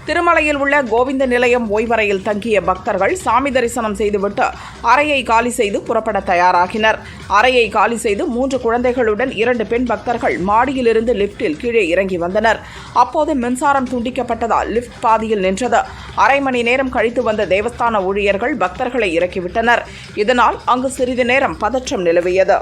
திருமலையில் உள்ள கோவிந்த நிலையம் ஓய்வறையில் தங்கிய பக்தர்கள் சாமி தரிசனம் செய்துவிட்டு அறையை காலி செய்து புறப்பட தயாராகினர். அறையை காலி செய்து 3 குழந்தைகளுடன் 2 பெண் பக்தர்கள் மாடியிலிருந்து லிப்டில் கீழே இறங்கி வந்தனர். அப்போது மின்சாரம் துண்டிக்கப்பட்டதால் லிப்ட் பாதியில் நின்றது. அரை மணி நேரம் கழித்து வந்த தேவஸ்தான ஊழியர்கள் பக்தர்களை இறக்கிவிட்டனர். இதனால் அங்கு சிறிது நேரம் பதற்றம் நிலவியது.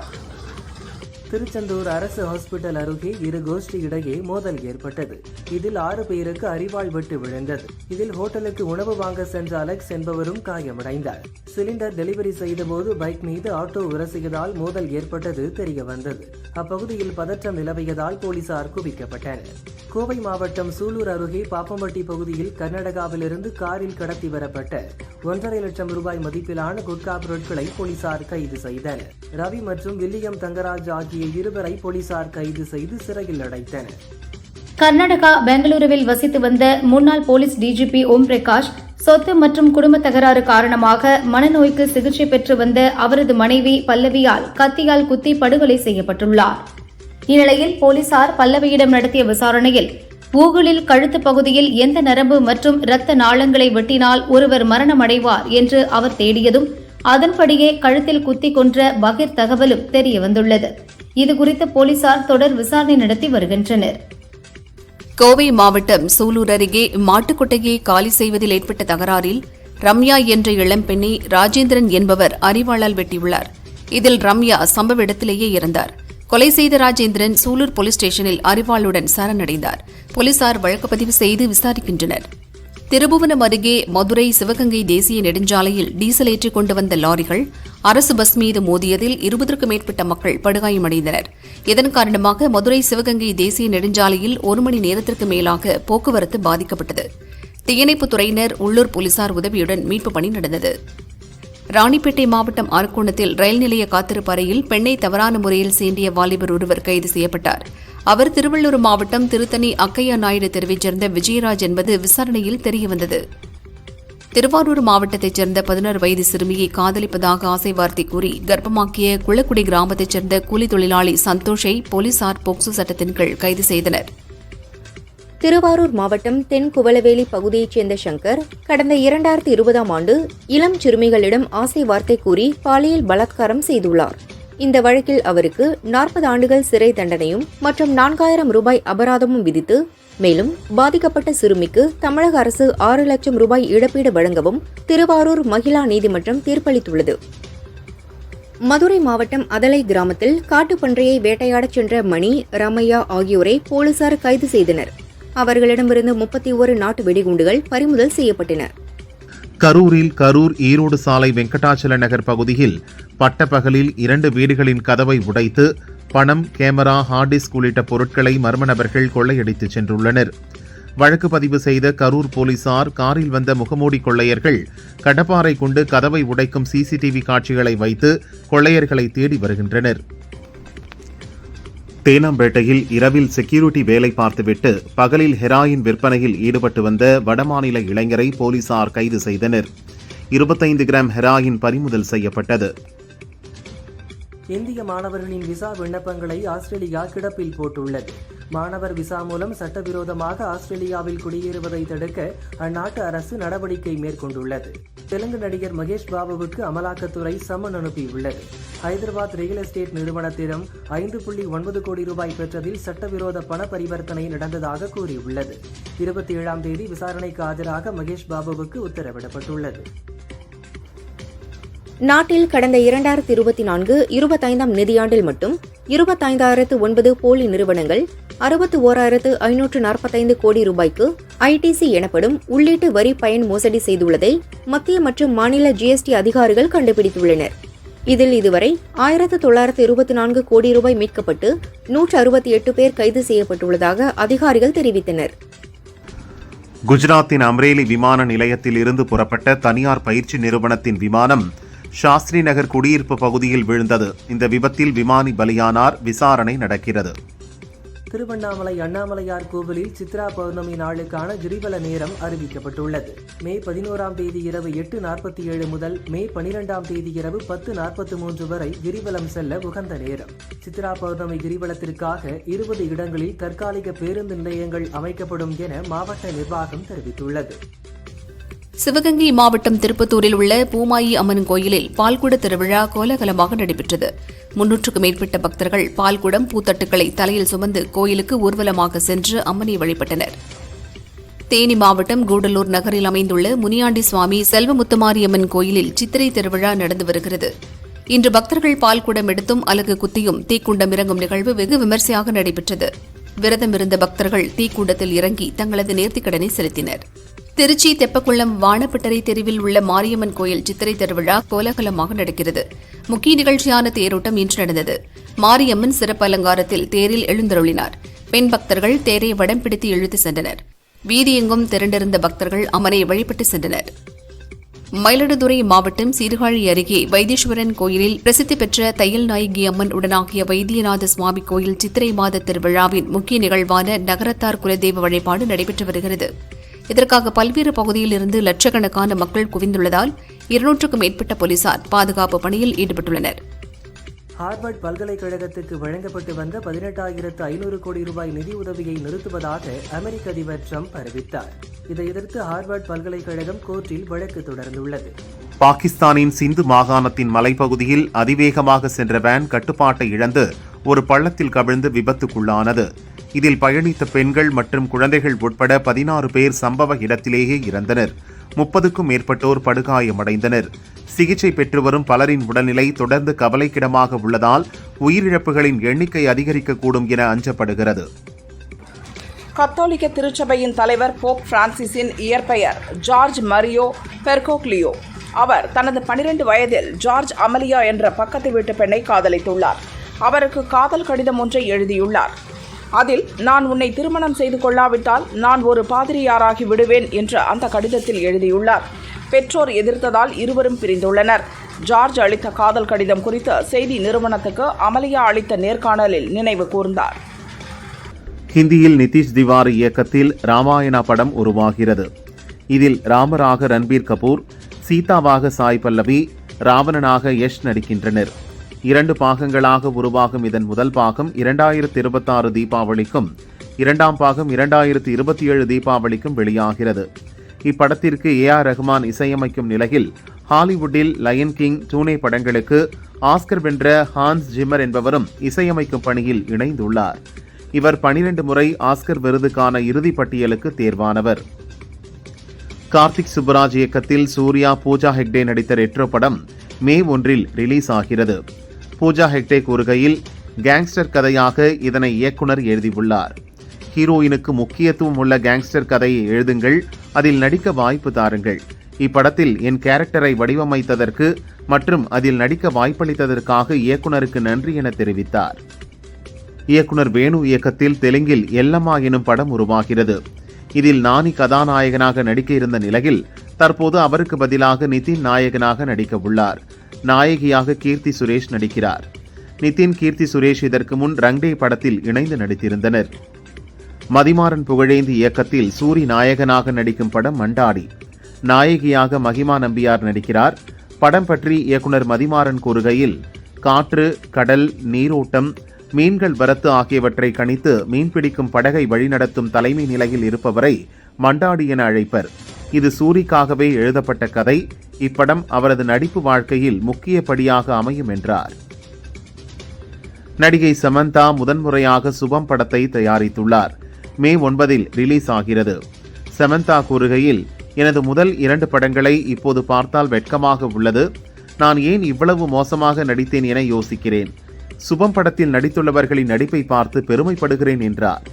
திருச்செந்தூர் அரசு ஹாஸ்பிட்டல் அருகே 2 கோஷ்டி இடையே மோதல் ஏற்பட்டது. இதில் 6 பேருக்கு அரிவாள் வெட்டு விழுந்தது. இதில் ஹோட்டலுக்கு உணவு வாங்க சென்ற அலெக்ஸ் என்பவரும் காயமடைந்தார். சிலிண்டர் டெலிவரி செய்தபோது பைக் மீது ஆட்டோ உரசியதால் மோதல் ஏற்பட்டது தெரிய வந்தது. அப்பகுதியில் பதற்றம் நிலவியதால் போலீசார் குவிக்கப்பட்டனர். கோவை மாவட்டம் சூலூர் அருகே பாப்பம்பட்டி பகுதியில் கர்நாடகாவிலிருந்து காரில் கடத்தி வரப்பட்ட 1.5 லட்சம் ரூபாய் மதிப்பிலான குட்கா பொருட்களை போலீசார் கைது செய்தனர். ரவி மற்றும் வில்லியம் தங்கராஜ் ஆகிய 2 பேரை போலீசார் கைது செய்து சிறையில் அடைத்தனர். கர்நாடகா பெங்களூருவில் வசித்து வந்த முன்னாள் போலீஸ் டிஜிபி ஓம் பிரகாஷ் சொத்து மற்றும் குடும்ப தகராறு காரணமாக மனநோய்க்கு சிகிச்சை பெற்று வந்த அவரது மனைவி பல்லவியால் கத்தியால் குத்தி படுகொலை செய்யப்பட்டுள்ளார். இந்நிலையில் போலீசார் பல்லவியிடம் நடத்திய விசாரணையில் கூகுளில் கழுத்து பகுதியில் எந்த நரம்பு மற்றும் இரத்த நாளங்களை வெட்டினால் ஒருவர் மரணமடைவார் என்று அவர் தேடியதும் அதன்படியே கழுத்தில் குத்தி கொன்ற பகீர் தகவலும் தெரியவந்துள்ளது. இதுகுறித்து போலீசார் தொடர் விசாரணை நடத்தி வருகின்றனர். கோவை மாவட்டம் சூலூர் அருகே மாட்டுக்கொட்டையை காலி செய்வதில் ஏற்பட்ட தகராறில் ரம்யா என்ற இளம்பெண்ணை ராஜேந்திரன் என்பவர் அரிவாளால் வெட்டியுள்ளார். இதில் ரம்யா சம்பவ இடத்திலேயே இறந்தார். கொலை செய்த ராஜேந்திரன் சூலூர் போலீஸ் ஸ்டேஷனில் அரிவாளுடன் சரணடைந்தார். போலீசார் வழக்கு பதிவு செய்து விசாரிக்கின்றனர். திருபுவனம் அருகே மதுரை சிவகங்கை தேசிய நெடுஞ்சாலையில் டீசல் ஏற்றிக் கொண்டு வந்த லாரிகள் அரசு பஸ் மீது மோதியதில் 20க்கும் மேற்பட்ட மக்கள் படுகாயமடைந்தனர். இதன் காரணமாக மதுரை சிவகங்கை தேசிய நெடுஞ்சாலையில் 1 மணி நேரத்திற்கு மேலாக போக்குவரத்து பாதிக்கப்பட்டது. தீயணைப்புத் துறையினர், உள்ளூர் போலீசார் உதவியுடன் மீட்புப் பணி நடந்தது. ராணிப்பேட்டை மாவட்டம் அரக்கோணத்தில் ரயில் நிலைய காத்திருப்பு அறையில் பெண்ணை தவறான முறையில் சீண்டிய வாலிபர் ஒருவர் கைது செய்யப்பட்டார். அவர் திருவள்ளூர் மாவட்டம் திருத்தணி அக்கையா நாயுடு தெருவைச் சேர்ந்த விஜயராஜ் என்பது விசாரணையில் தெரியவந்தது. திருவாரூர் மாவட்டத்தைச் சேர்ந்த 16 வயது சிறுமியை காதலிப்பதாக ஆசை வார்த்தை கூறி கர்ப்பமாக்கிய குளக்குடி கிராமத்தைச் சேர்ந்த கூலி தொழிலாளி சந்தோஷை போலீசார் போக்சோ சட்டத்தின் கீழ் கைது செய்தனர். திருவாரூர் மாவட்டம் தென்குவலவேலி பகுதியைச் சேர்ந்த சங்கர் கடந்த 2020ஆம் ஆண்டு இளம் சிறுமிகளிடம் ஆசை வார்த்தை கூறி பாலியல் பலாத்காரம் செய்துள்ளார். இந்த வழக்கில் அவருக்கு 40 ஆண்டுகள் சிறை தண்டனையும் மற்றும் 4000 ரூபாய் அபராதமும் விதித்து, மேலும் பாதிக்கப்பட்ட சிறுமிக்கு தமிழக அரசு 6 லட்சம் ரூபாய் இழப்பீடு வழங்கவும் திருவாரூர் மகிழா நீதிமன்றம் தீர்ப்பளித்துள்ளது. மதுரை மாவட்டம் அதலை கிராமத்தில் காட்டுப்பன்றியை வேட்டையாடச் சென்ற மணி, ரமையா ஆகியோரை போலீசார் கைது செய்தனர். அவர்களிடமிருந்து 31 நாட்டு வெடிகுண்டுகள் பறிமுதல் செய்யப்பட்டன. கரூரில் கரூர் ஈரோடு சாலை வெங்கடாச்சல நகர் பகுதியில் பட்டப்பகலில் 2 வீடுகளின் கதவை உடைத்து பணம், கேமரா, ஹார்ட் டிஸ்க் உள்ளிட்ட பொருட்களை மர்ம நபர்கள் கொள்ளையடித்து சென்றுள்ளனர். வழக்கு பதிவு செய்த கரூர் போலீசார் காரில் வந்த முகமூடி கொள்ளையர்கள் கடப்பாரை கொண்டு கதவை உடைக்கும் சிசிடிவி காட்சிகளை வைத்து கொள்ளையர்களை தேடி வருகின்றனர். தேனாம்பேட்டையில் இரவில் செக்யூரிட்டி வேலை பார்த்துவிட்டு பகலில் ஹெராயின் விற்பனையில் ஈடுபட்டு வந்த வடமாநில இளைஞரை போலீசார் கைது செய்தனர். 25 கிராம் ஹெராயின் பறிமுதல் செய்யப்பட்டது. இந்திய மாணவர்களின் விசா விண்ணப்பங்களை ஆஸ்திரேலியா கிடப்பில் போட்டுள்ளது. மாணவர் விசா மூலம் சட்டவிரோதமாக ஆஸ்திரேலியாவில் குடியேறுவதை தடுக்க அந்நாட்டு அரசு நடவடிக்கை மேற்கொண்டுள்ளது. தெலுங்கு நடிகர் மகேஷ் பாபுவுக்கு அமலாக்கத்துறை சம்மன் அனுப்பியுள்ளது. ஹைதராபாத் ரியல் எஸ்டேட் நிறுவனத்திடம் 5.9 கோடி ரூபாய் பெற்றதில் சட்டவிரோத பண பரிவர்த்தனை நடந்ததாக கூறியுள்ளது. 27ஆம் தேதி விசாரணைக்கு ஆஜராக மகேஷ் பாபுவுக்கு உத்தரவிடப்பட்டுள்ளது. நாட்டில் கடந்த 2024-25ஆம் நிதியாண்டில் மட்டும் 25,009 போலி நிறுவனங்கள் 61,545 கோடி ரூபாய்க்கு ஐடிசி எனப்படும் உள்ளீட்டு வரி பயன் மோசடி செய்துள்ளதை மத்திய மற்றும் மாநில ஜிஎஸ்டி அதிகாரிகள் கண்டுபிடித்துள்ளனர். இதில் இதுவரை 1,924 கோடி ரூபாய் மீட்கப்பட்டு 168 பேர் கைது செய்யப்பட்டுள்ளதாக அதிகாரிகள் தெரிவித்தனர். குஜராத்தின் அம்ரேலி விமான நிலையத்தில் இருந்து புறப்பட்ட தனியார் பயிற்சி நிறுவனத்தின் விமானம் சாஸ்திரி நகர் குடியிருப்பு பகுதியில் விழுந்தது. இந்த விபத்தில் விமானி பலியானார். விசாரணை நடக்கிறது. திருவண்ணாமலை அண்ணாமலையார் கோவிலில் சித்ரா பௌர்ணமி நாளுக்கான கிரிவல நேரம் அறிவிக்கப்பட்டுள்ளது. மே 11ஆம் தேதி இரவு 8:47 முதல் மே 12ஆம் தேதி இரவு 10:43 வரை கிரிவலம் செல்ல உகந்த நேரம். சித்ரா பௌர்ணமி கிரிவலத்திற்காக 20 இடங்களில் தற்காலிக பேருந்து நிலையங்கள் அமைக்கப்படும் என மாவட்ட நிர்வாகம் தெரிவித்துள்ளது. சிவகங்கை மாவட்டம் திருப்பத்தூரில் உள்ள பூமாயி அம்மன் கோயிலில் பால்குட திருவிழா கோலாகலமாக நடைபெற்றது. 300க்கும் மேற்பட்ட பக்தர்கள் பால்குடம், பூத்தட்டுக்களை தலையில் சுமந்து கோயிலுக்கு ஊர்வலமாக சென்று அம்மனை வழிபட்டனர். தேனி மாவட்டம் கூடலூர் நகரில் அமைந்துள்ள முனியாண்டி சுவாமி செல்வமுத்துமாரியம்மன் கோயிலில் சித்திரை திருவிழா நடந்து வருகிறது. இன்று பக்தர்கள் பால்குடம் எடுத்தும் அலகு குத்தியும் தீக்குண்டம் இறங்கும் நிகழ்வு வெகு விமர்சையாக நடைபெற்றது. விரதம் இருந்த பக்தர்கள் தீக்குண்டத்தில் இறங்கி தங்களது நேர்த்திக்கடனை செலுத்தினர். திருச்சி தெப்பக்குளம் வானப்பட்டறை தெருவில் உள்ள மாரியம்மன் கோயில் சித்திரை திருவிழா கோலாகலமாக நடக்கிறது. முக்கிய நிகழ்ச்சியான தேரோட்டம் இன்று நடந்தது. மாரியம்மன் சிறப்பு அலங்காரத்தில் தேரில் எழுந்தருளினார். பெண் பக்தர்கள் தேரை வடம் பிடித்து இழுத்து சென்றனர். வீதியெங்கும் திரண்டிருந்த பக்தர்கள் அம்மனை வழிபட்டு சென்றனர். மயிலாடுதுறை மாவட்டம் சீர்காழி அருகே வைத்தீஸ்வரன் கோயிலில் பிரசித்தி பெற்ற தையல் நாயகி அம்மன் உடனாகிய வைத்தியநாத சுவாமி கோயில் சித்திரை மாத திருவிழாவின் முக்கிய நிகழ்வான நகரத்தார் குலதெய்வ வழிபாடு நடைபெற்று வருகிறது. இதற்காக பல்வேறு பகுதியில் இருந்து லட்சக்கணக்கான மக்கள் குவிந்துள்ளதால் 200க்கும் மேற்பட்ட போலீசார் பாதுகாப்பு பணியில் ஈடுபட்டுள்ளனர். ஹார்வர்ட் பல்கலைக்கழகத்துக்கு வழங்கப்பட்டு வந்த 18,500 கோடி ரூபாய் நிதி உதவியை நிறுத்துவதாக அமெரிக்க அதிபர் ட்ரம்ப் அறிவித்தார். இதை எதிர்த்து ஹார்வர்ட் பல்கலைக்கழகம் கோர்ட்டில் வழக்கு தொடர்ந்துள்ளது. பாகிஸ்தானின் சிந்து மாகாணத்தின் மலைப்பகுதியில் அதிவேகமாக சென்ற வேன் கட்டுப்பாட்டை இழந்து ஒரு பள்ளத்தில் கவிழ்ந்து விபத்துக்குள்ளானது. இதில் பயணித்த பெண்கள் மற்றும் குழந்தைகள் உட்பட 16 பேர் சம்பவ இடத்திலேயே இறந்தனர். 30க்கும் மேற்பட்டோர் படுகாயமடைந்தனர். சிகிச்சை பெற்று வரும் பலரின் உடல்நிலை தொடர்ந்து கவலைக்கிடமாக உள்ளதால் உயிரிழப்புகளின் எண்ணிக்கை அதிகரிக்கக்கூடும் என அஞ்சப்படுகிறது. கத்தோலிக்க திருச்சபையின் தலைவர் போப் பிரான்சிஸின் இயற்பெயர் ஜார்ஜ் மரியோ பெர்கோக்லியோ. அவர் தனது 12 வயதில் ஜார்ஜ் அமலியா என்ற பக்கத்து வீட்டு பெண்ணை காதலித்துள்ளார். அவருக்கு காதல் கடிதம் ஒன்றை எழுதியுள்ளார். அதில், நான் உன்னை திருமணம் செய்து கொள்ளாவிட்டால் நான் ஒரு பாதிரியாராகி விடுவேன் என்று அந்த கடிதத்தில் எழுதியுள்ளார். பெற்றோர் எதிர்த்ததால் இருவரும் பிரிந்துள்ளனர். ஜார்ஜ் அளித்த காதல் கடிதம் குறித்து செய்தி நிறுவனத்துக்கு அமலியா அளித்த நேர்காணலில் நினைவு கூர்ந்தார். ஹிந்தியில் நிதிஷ் திவாரி இயக்கத்தில் ராமாயணா படம் உருவாகிறது. இதில் ராமராக ரன்பீர் கபூர், சீதாவாக சாய் பல்லவி, ராவணனாக யஷ் நடிக்கின்றனர். 2 பாகங்களாக உருவாகும் இதன் முதல் பாகம் 2026 தீபாவளிக்கும், 2ஆம் பாகம் 2027 தீபாவளிக்கும் வெளியாகிறது. இப்படத்திற்கு ஏஆர் ரஹ்மான் இசையமைக்கும் நிலையில் ஹாலிவுட்டில் லயன் கிங், டூனே படங்களுக்கு ஆஸ்கர் வென்ற ஹான்ஸ் ஜிம்மர் என்பவரும் இசையமைக்கும் பணியில் இணைந்துள்ளார். இவர் 12 முறை ஆஸ்கர் விருதுக்கான இறுதிப் பட்டியலுக்கு தேர்வானவர். கார்த்திக் சுப்புராஜ் இயக்கத்தில் சூர்யா பூஜா ஹெக்டே நடித்த ரெட்ரோ படம் மே 1 ரிலீஸ் ஆகிறது. பூஜா ஹெக்டே கூறுகையில், கேங்ஸ்டர் கதையாக இதனை இயக்குனர் எழுதியுள்ளார். ஹீரோயினுக்கு முக்கியத்துவம் உள்ள கேங்ஸ்டர் கதையை எழுதுங்கள், அதில் நடிக்க வாய்ப்பு தாருங்கள். இப்படத்தில் என் கேரக்டரை வடிவமைத்ததற்கு மற்றும் அதில் நடிக்க வாய்ப்பளித்ததற்காக இயக்குனருக்கு நன்றி என தெரிவித்தார். இயக்குனர் வேணு இயக்கத்தில் தெலுங்கில் எல்லம்மா எனும் படம் உருவாகிறது. இதில் நானி கதாநாயகனாக நடிக்க இருந்த நிலையில் தற்போது அவருக்கு பதிலாக நிதின் நாயகனாக நடிக்க உள்ளார். நாயகியாக கீர்த்தி சுரேஷ் நடிக்கிறார். நிதின், கீர்த்தி சுரேஷ் இதற்கு முன் ரங்டே படத்தில் இணைந்து நடித்திருந்தனர். மதிமாறன் புகழேந்தி இயக்கத்தில் சூரி நாயகனாக நடிக்கும் படம் மண்டாடி. நாயகியாக மகிமா நம்பியார் நடிக்கிறார். படம் பற்றி இயக்குனர் மதிமாறன் கூறுகையில், காற்று, கடல், நீரோட்டம், மீன்கள் வரத்து ஆகியவற்றை கணித்து மீன்பிடிக்கும் படகை வழிநடத்தும் தலைமை நிலையில் இருப்பவரை மண்டாடி என அழைப்பர். இது சூரிக்காகவே எழுதப்பட்ட கதை. இப்படம் அவரது நடிப்பு வாழ்க்கையில் முக்கிய படியாக அமையும் என்றார். நடிகை சமந்தா முதன்முறையாக சுபம் படத்தை தயாரித்துள்ளார். மே 9 ரிலீஸ் ஆகிறது. சமந்தா கூறுகையில், எனது முதல் 2 படங்களை இப்போது பார்த்தால் வெட்கமாக உள்ளது. நான் ஏன் இவ்வளவு மோசமாக நடித்தேன் என யோசிக்கிறேன். சுபம் படத்தில் நடித்துள்ளவர்களின் நடிப்பை பார்த்து பெருமைப்படுகிறேன் என்றார்.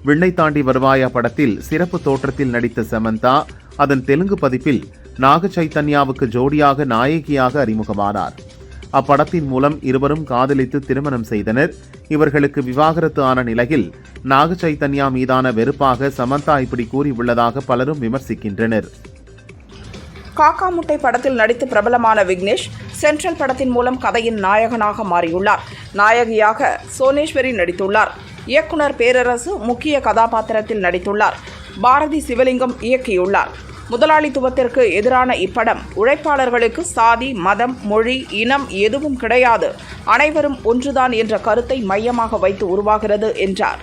விண்ணை தாண்டி வருவாயா படத்தில் சிறப்பு தோற்றத்தில் நடித்த சமந்தா அதன் தெலுங்கு பதிப்பில் நாக சைத்தன்யாவுக்கு ஜோடியாக நாயகியாக அறிமுகமானார். அப்படத்தின் மூலம் இருவரும் காதலித்து திருமணம் செய்தனர். இவர்களுக்கு விவாகரத்து ஆன நிலையில் நாக சைத்தன்யா மீதான வெறுப்பாக சமந்தா இப்படி கூறியுள்ளதாக பலரும் விமர்சிக்கின்றனர். காக்கா முட்டை படத்தில் நடித்து பிரபலமான விக்னேஷ் சென்ட்ரல் படத்தின் மூலம் கதையின் நாயகனாக மாறியுள்ளார். நாயகியாக சோனேஸ்வரி நடித்துள்ளார். இயக்குனர் பேரரசு முக்கிய கதாபாத்திரத்தில் நடித்துள்ளார். பாரதி சிவலிங்கம் இயக்கியுள்ளார். முதலாளித்துவத்திற்கு எதிரான இப்படம் உழைப்பாளர்களுக்கு சாதி, மதம், மொழி, இனம் எதுவும் கிடையாது, அனைவரும் ஒன்றுதான் என்ற கருத்தை மையமாக வைத்து உருவாகிறது என்றார்.